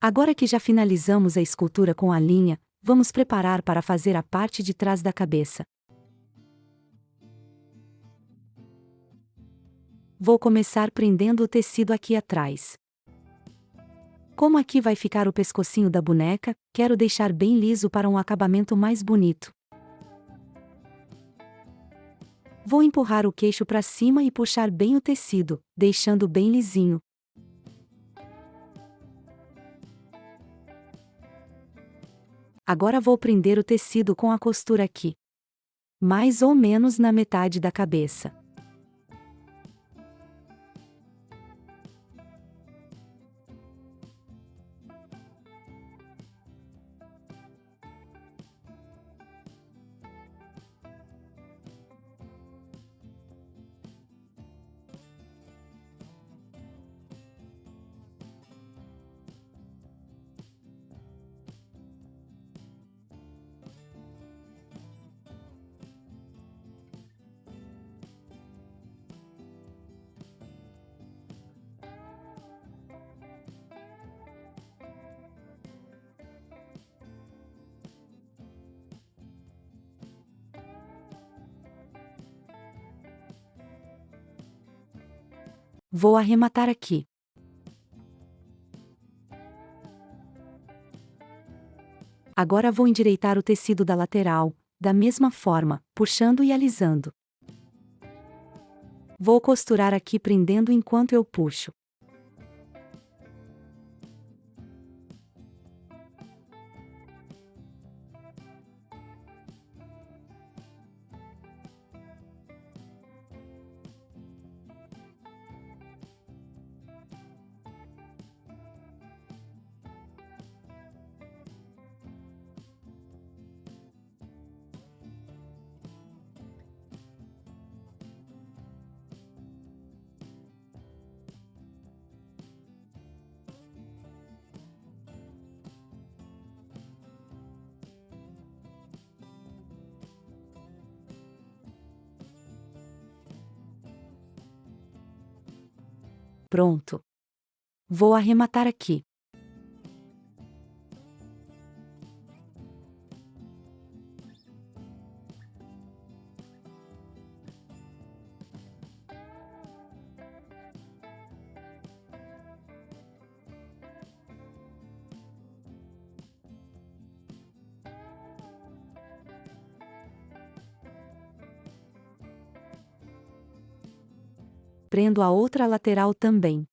Agora que já finalizamos a escultura com a linha, vamos preparar para fazer a parte de trás da cabeça. Vou começar prendendo o tecido aqui atrás. Como aqui vai ficar o pescocinho da boneca, quero deixar bem liso para um acabamento mais bonito. Vou empurrar o queixo para cima e puxar bem o tecido, deixando bem lisinho. Agora vou prender o tecido com a costura aqui, mais ou menos na metade da cabeça. Vou arrematar aqui. Agora vou endireitar o tecido da lateral, da mesma forma, puxando e alisando. Vou costurar aqui prendendo enquanto eu puxo. Pronto. Vou arrematar aqui. Prendo a outra lateral também.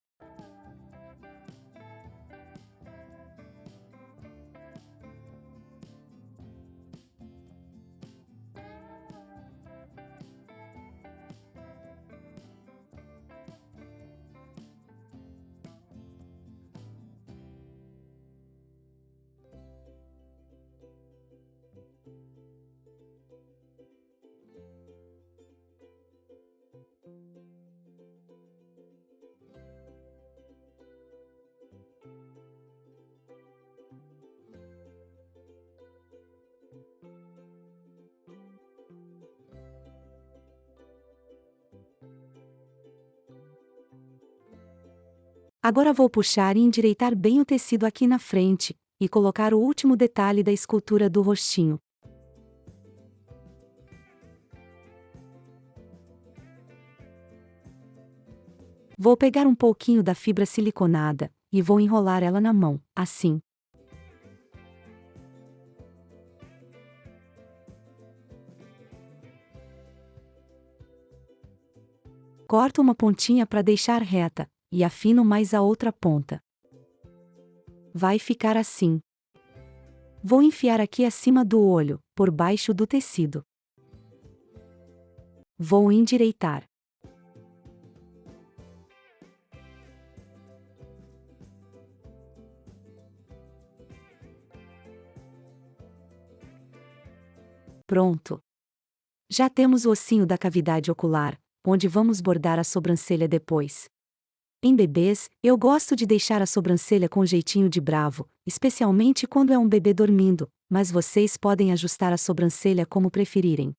Agora vou puxar e endireitar bem o tecido aqui na frente, e colocar o último detalhe da escultura do rostinho. Vou pegar um pouquinho da fibra siliconada, e vou enrolar ela na mão, assim. Corto uma pontinha para deixar reta, e afino mais a outra ponta. Vai ficar assim. Vou enfiar aqui acima do olho, por baixo do tecido. Vou endireitar. Pronto. Já temos o ossinho da cavidade ocular, onde vamos bordar a sobrancelha depois. Em bebês, eu gosto de deixar a sobrancelha com jeitinho de bravo, especialmente quando é um bebê dormindo, mas vocês podem ajustar a sobrancelha como preferirem.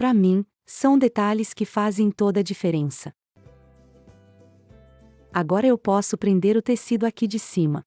Para mim, são detalhes que fazem toda a diferença. Agora eu posso prender o tecido aqui de cima.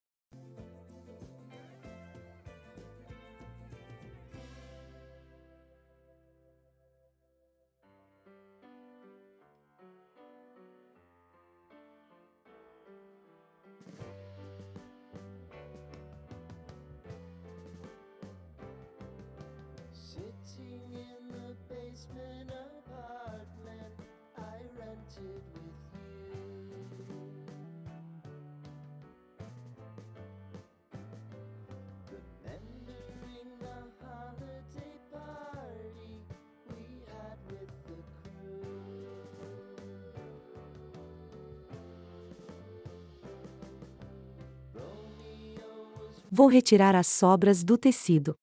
Sitting in the basement apartment I rented with you. Remembering the holiday party we had with the crew. Romeo was Vou retirar as sobras do tecido.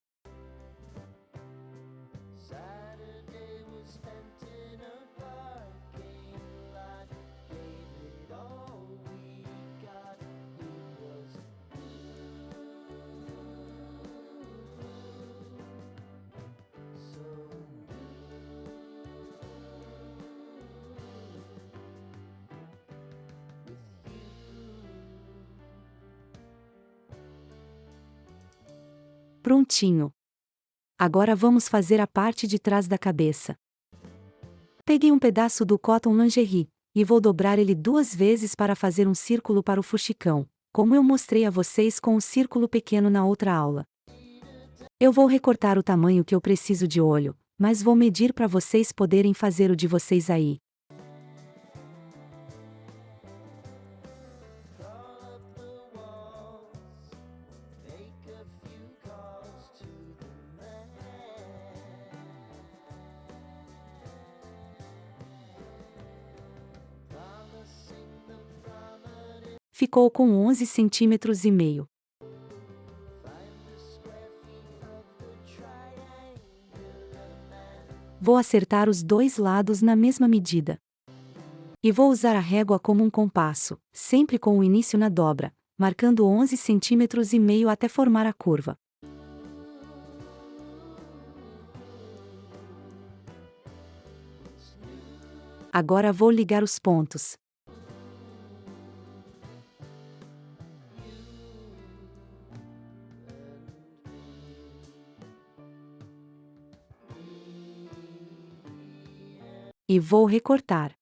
Saturday was spent in a parking lot. Gave it all we got. It was so with you. Prontinho. Agora vamos fazer a parte de trás da cabeça. Peguei um pedaço do cotton lingerie, e vou dobrar ele 2 vezes para fazer um círculo para o fuxicão, como eu mostrei a vocês com o círculo pequeno na outra aula. Eu vou recortar o tamanho que eu preciso de olho, mas vou medir para vocês poderem fazer o de vocês aí. Crawl up the walls, make a few calls to the man. Promising the promenade, Ficou com 11 centímetros e meio. find the square feet of the triangular man. Vou acertar os dois lados na mesma medida. E vou usar a régua como um compasso, sempre com o início na dobra, marcando 11 centímetros e meio até formar a curva. Agora vou ligar os pontos. E vou recortar.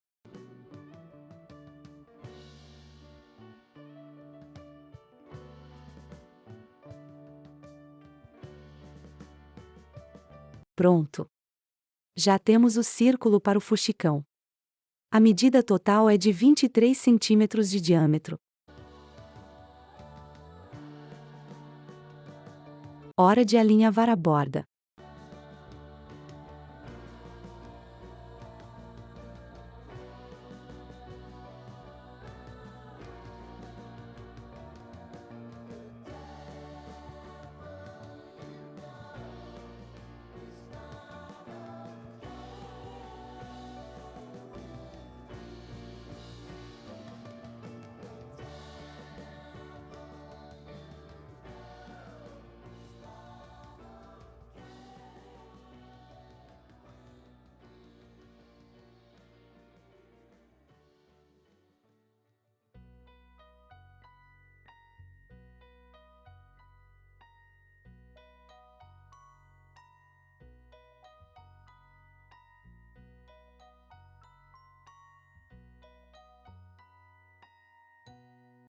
Pronto. Já temos o círculo para o fuxicão. A medida total é de 23 centímetros de diâmetro. Hora de alinhavar a borda.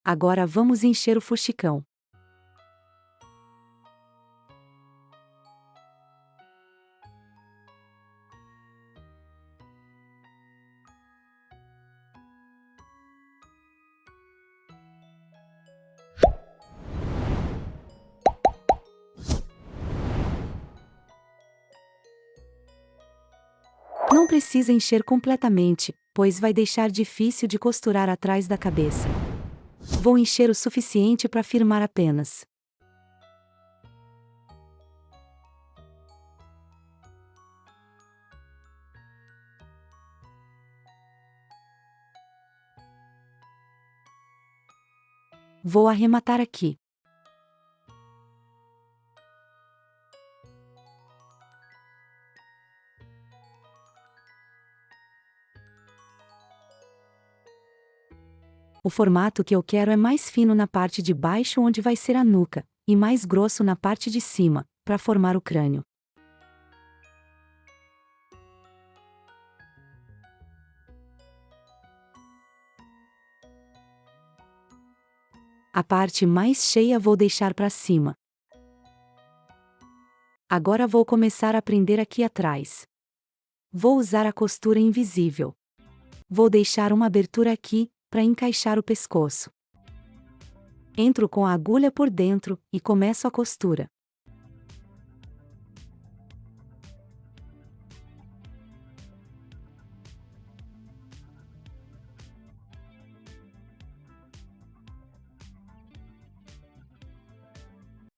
Agora vamos encher o fuxicão. Não precisa encher completamente, pois vai deixar difícil de costurar atrás da cabeça. Vou encher o suficiente para firmar apenas. Vou arrematar aqui. O formato que eu quero é mais fino na parte de baixo onde vai ser a nuca, e mais grosso na parte de cima, para formar o crânio. A parte mais cheia vou deixar para cima. Agora vou começar a prender aqui atrás. Vou usar a costura invisível. Vou deixar uma abertura aqui, para encaixar o pescoço. Entro com a agulha por dentro, e começo a costura.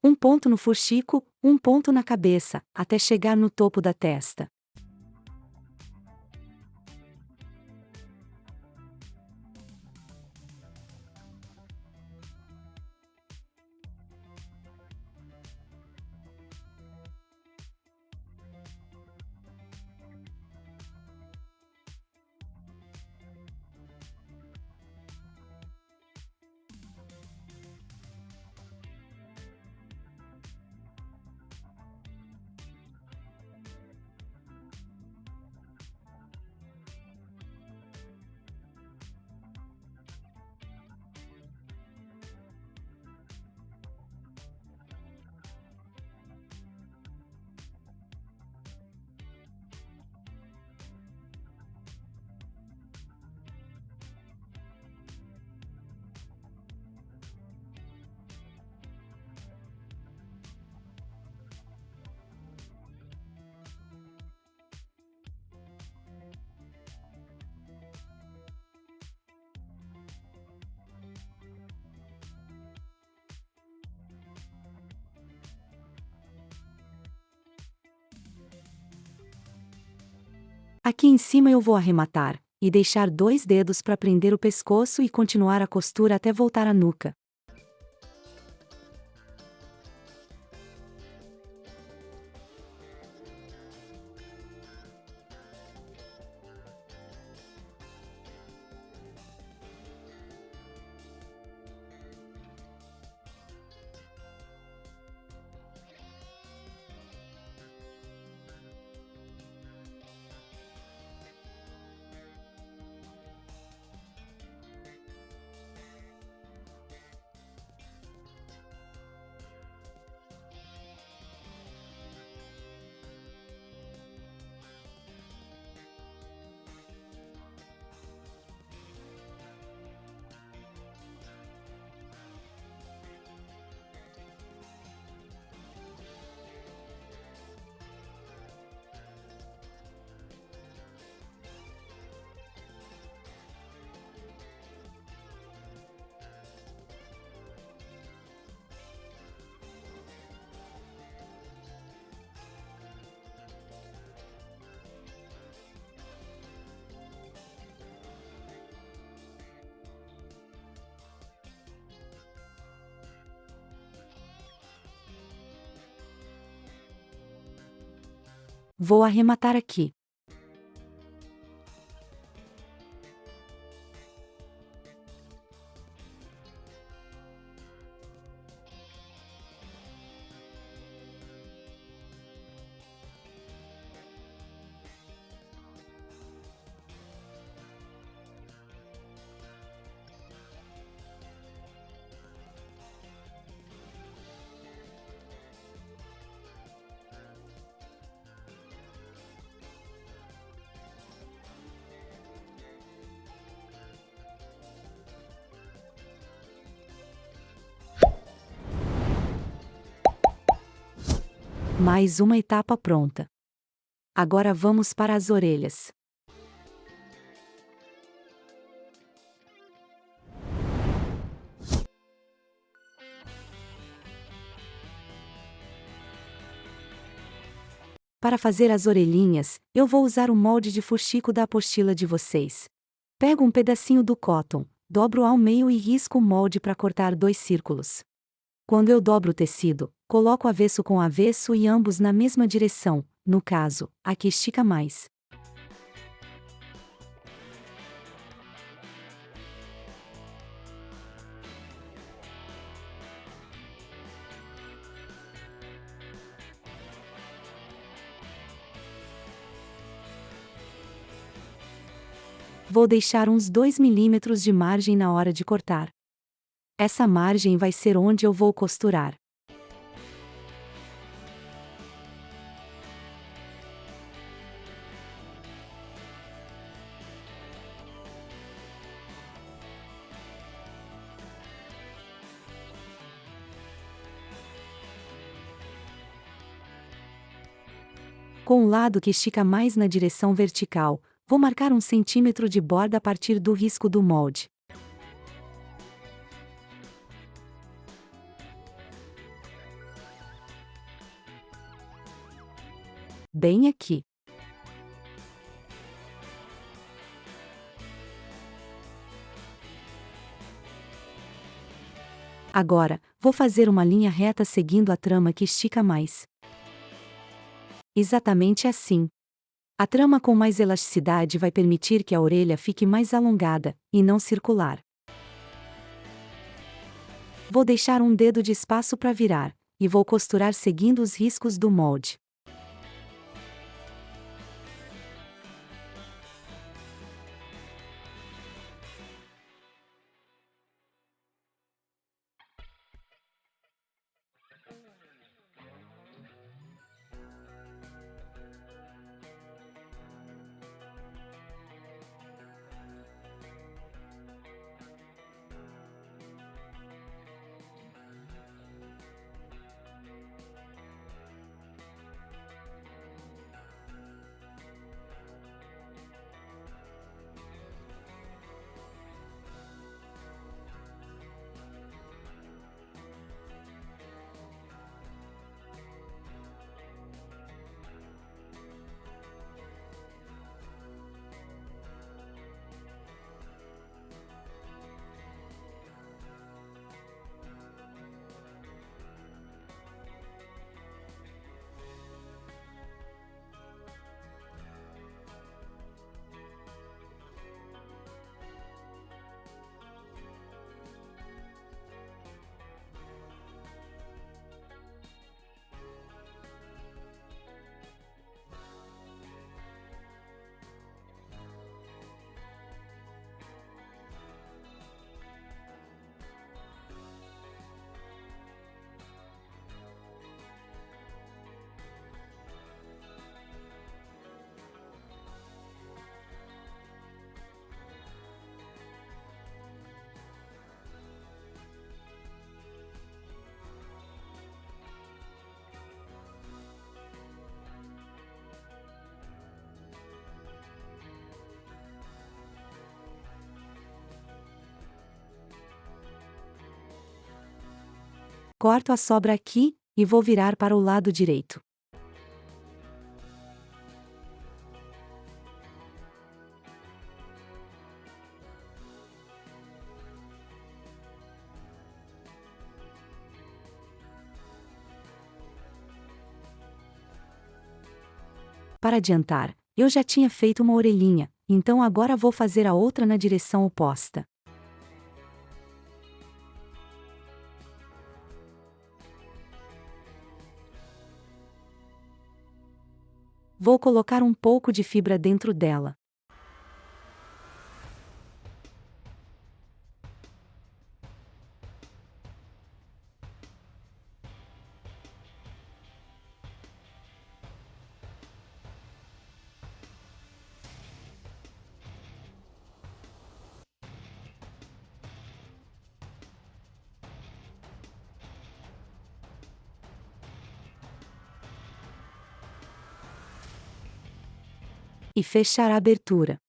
Um ponto no fuxico, um ponto na cabeça, até chegar no topo da testa. Aqui em cima eu vou arrematar, e deixar 2 dedos para prender o pescoço e continuar a costura até voltar à nuca. Vou arrematar aqui. Mais uma etapa pronta. Agora vamos para as orelhas. Para fazer as orelhinhas, eu vou usar o molde de fuxico da apostila de vocês. Pego um pedacinho do cotton, dobro ao meio e risco o molde para cortar 2 círculos. Quando eu dobro o tecido, coloco avesso com avesso e ambos na mesma direção, no caso, a que estica mais. Vou deixar uns 2 milímetros de margem na hora de cortar. Essa margem vai ser onde eu vou costurar. Com o lado que estica mais na direção vertical, vou marcar 1 cm de borda a partir do risco do molde. Bem aqui. Agora, vou fazer uma linha reta seguindo a trama que estica mais. Exatamente assim. A trama com mais elasticidade vai permitir que a orelha fique mais alongada, e não circular. Vou deixar um dedo de espaço para virar, e vou costurar seguindo os riscos do molde. Corto a sobra aqui, e vou virar para o lado direito. Para adiantar, eu já tinha feito uma orelhinha, então agora vou fazer a outra na direção oposta. Vou colocar um pouco de fibra dentro dela. E fechar a abertura.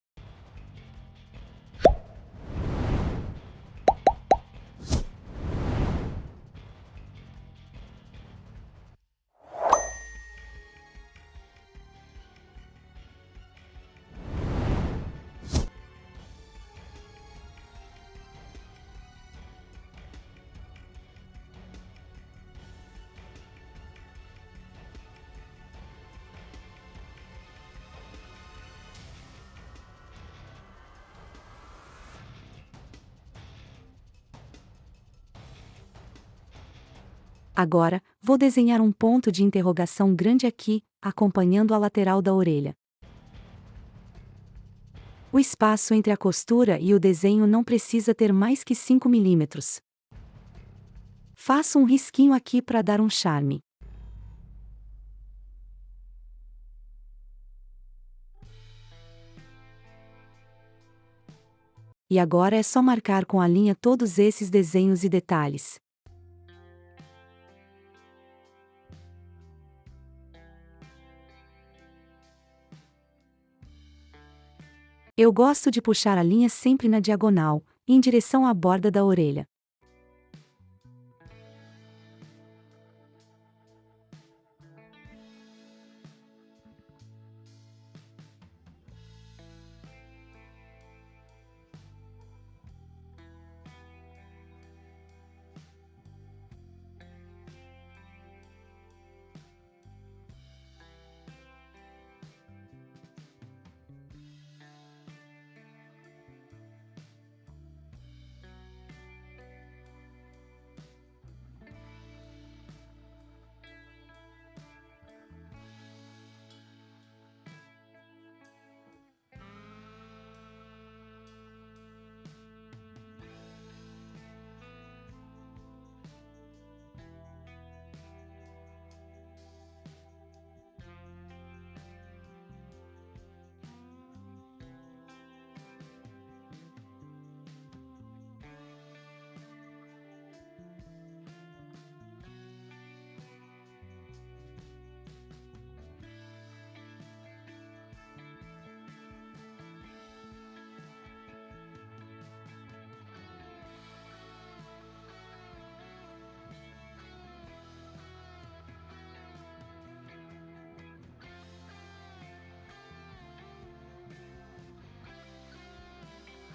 Agora, vou desenhar um ponto de interrogação grande aqui, acompanhando a lateral da orelha. O espaço entre a costura e o desenho não precisa ter mais que 5 milímetros. Faço um risquinho aqui para dar um charme. E agora é só marcar com a linha todos esses desenhos e detalhes. Eu gosto de puxar a linha sempre na diagonal, em direção à borda da orelha.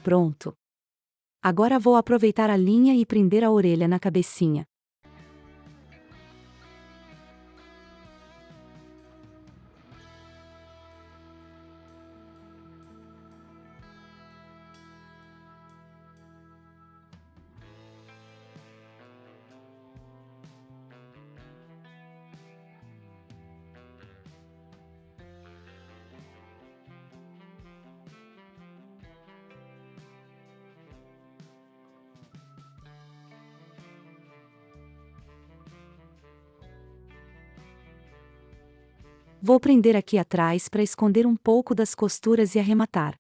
Pronto. Agora vou aproveitar a linha e prender a orelha na cabecinha. Vou prender aqui atrás para esconder um pouco das costuras e arrematar.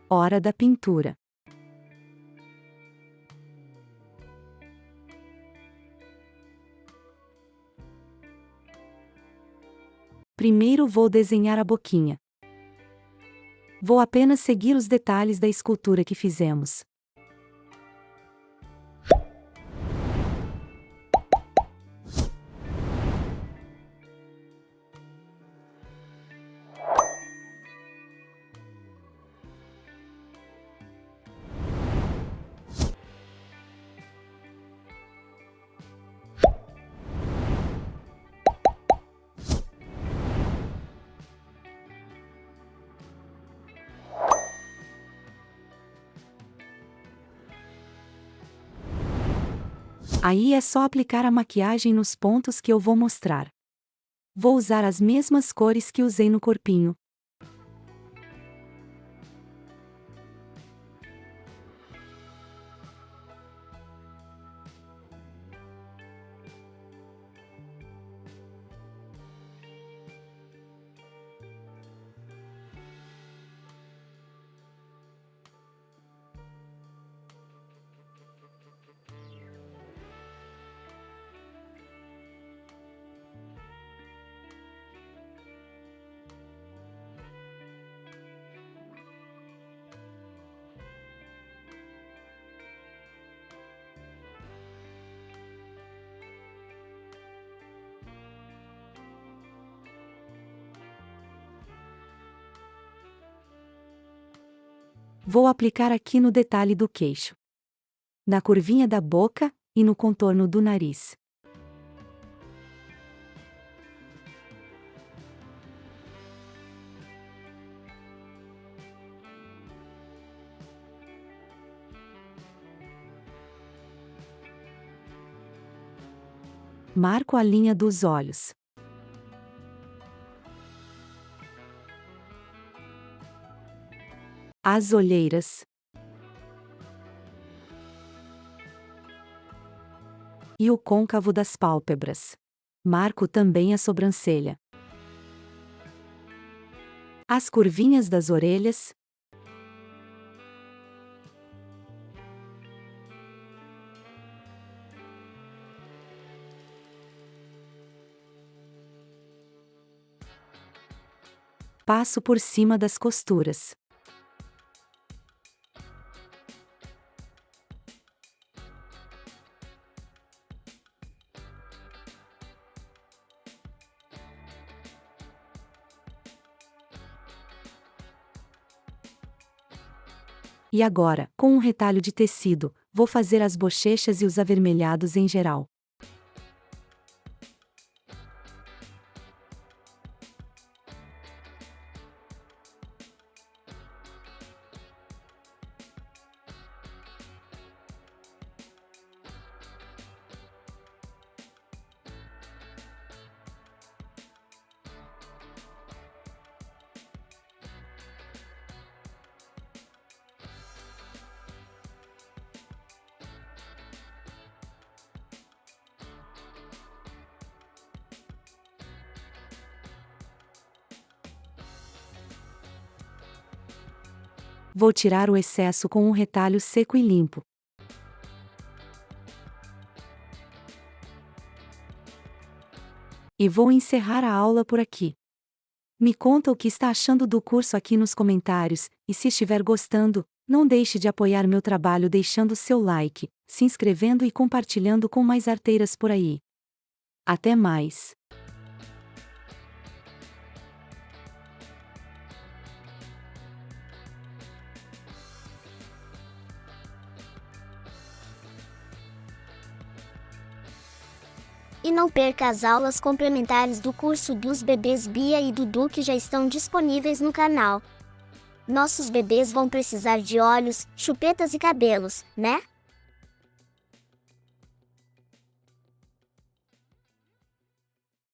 Hora da pintura. Primeiro vou desenhar a boquinha. Vou apenas seguir os detalhes da escultura que fizemos. Aí é só aplicar a maquiagem nos pontos que eu vou mostrar. Vou usar as mesmas cores que usei no corpinho. Vou aplicar aqui no detalhe do queixo, na curvinha da boca e no contorno do nariz. Marco a linha dos olhos. As olheiras. E o côncavo das pálpebras. Marco também a sobrancelha. As curvinhas das orelhas. Passo por cima das costuras. E agora, com um retalho de tecido, vou fazer as bochechas e os avermelhados em geral. Vou tirar o excesso com um retalho seco e limpo. E vou encerrar a aula por aqui. Me conta o que está achando do curso aqui nos comentários, e se estiver gostando, não deixe de apoiar meu trabalho deixando seu like, se inscrevendo e compartilhando com mais arteiras por aí. Até mais! E não perca as aulas complementares do curso dos bebês Bia e Dudu que já estão disponíveis no canal. Nossos bebês vão precisar de olhos, chupetas e cabelos, né?